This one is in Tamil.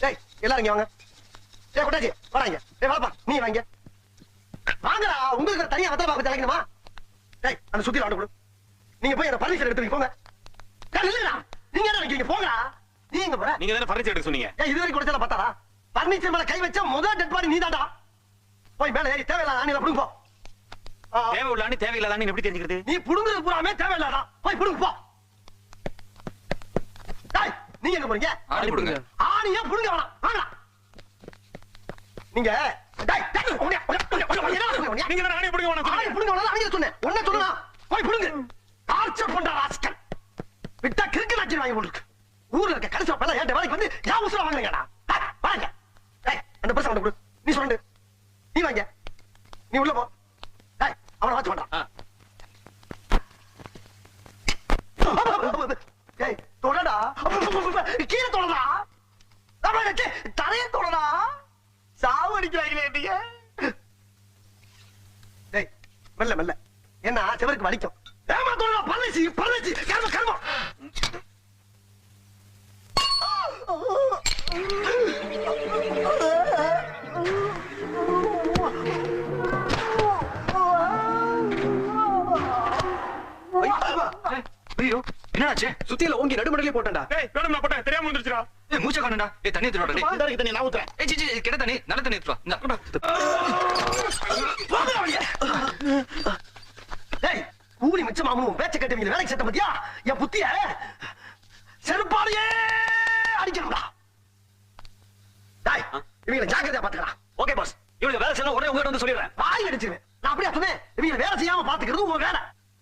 டேய் எல்லாரும் இங்க வாங்க. டேய் கொட்டாச்சி வாங்க. டேய் வாப்பா நீ வாங்க. வாங்கடா உங்களுக்கு தனியா வத்தல பாக்க தலைக்கணுமா? டேய் அந்த சுத்தில ஆண்டு கொடு. நீங்க போய் அந்த பர்மிஷன் எடுத்து போங்க. டேய் இல்லடா. நீங்க என்ன நினைக்கிறீங்க போங்கடா. நீங்க போற. நீங்க தான ஃபர்னிச்சர் எடுக்க சொன்னீங்க. ஏய் இதுவரைக்கும் கொடுத்தல பத்தாடா. பர்மிஷன் மேல கை வச்ச முதல் டெட் பாடி நீதாடா. போய் மேல ஏறி தேவையில்லாத ஆணில புடுங்க போ. தேவையுள்ள ஆணி தேவையில்லாத ஆணி எப்படி தெரிஞ்சுக்கிறது? நீ புடுங்குறது பூராமே தேவையில்லாதா. போய் புடுங்க போ. டேய் நீங்க எங்க போறீங்க? ஆணி புடுங்க. ஆணியே புடுங்க வேணாம். வாங்கடா. நீங்க டேய் டேய் நீங்க தான ஆணி புடுங்க வேணாம். ஆணி புடுங்க வேணாம் அங்க சொன்னேன். ஒண்ணே சொல்லுடா. போய் புடுங்க. டார்ச்சர் பண்ற ராஸ்கல். விட்டா கிறுக்கு நாச்சி வாங்கி போட்டுருக்கு. ஊர்ல இருக்க கடைசி பையன் ஏன் வேலைக்கு வந்து யா உசுர வாங்குறீங்கடா. வாங்க. டேய் அந்த பர்ஸ் அவனுக்கு கொடு. நீ சொல்லு. நீ வாங்க. நீ உள்ள போ. டேய் அவன வாட்ச் பண்றா. டேய் தொடடா. கீழ தொடடா. அவனுக்கு தரைய தொடடா. சாவு அடிக்கிறாங்களே நீங்க. டேய் மெல்ல மெல்ல. என்ன செவருக்கு வலிக்கும். ஏமா தொடடா பரதேசி பரதேசி கர்ம கர்ம. ஐயோ என்னாச்சு? சுத்தியில ஓங்கி நடுமடலே போட்டேன்டா. டேய் வேணும்னா போட்டேன் தெரியாம வந்துருச்சுடா. ஏய் மூச்ச காணடா. ஏய் தண்ணி எடுத்துடா டேய். இந்த தண்ணி நான் ஊத்துறேன். ஏய் ஜி கிட்ட தண்ணி நல்ல தண்ணி எடுத்துடா. இந்த போங்க வழியே. டேய் கூலி மிச்சம் மாமனும் பேச்ச கட்டுவீங்க வேலைக்கு செட்ட பத்தியா? என் புத்திய செருப்பாலையே அடிக்கணும்டா. டேய் இவங்களை ஜாக்கிரதையா பாத்துக்கலாம். Okay boss. இவங்க வேலை செய்யணும் உடனே உங்ககிட்ட வந்து சொல்லிடுறேன். வாய் அடிச்சிருவேன். நான் அப்படியே சொன்னேன். இவங்க வேலை செய்யாம பாத்துக்கிறது உங்க வேலை.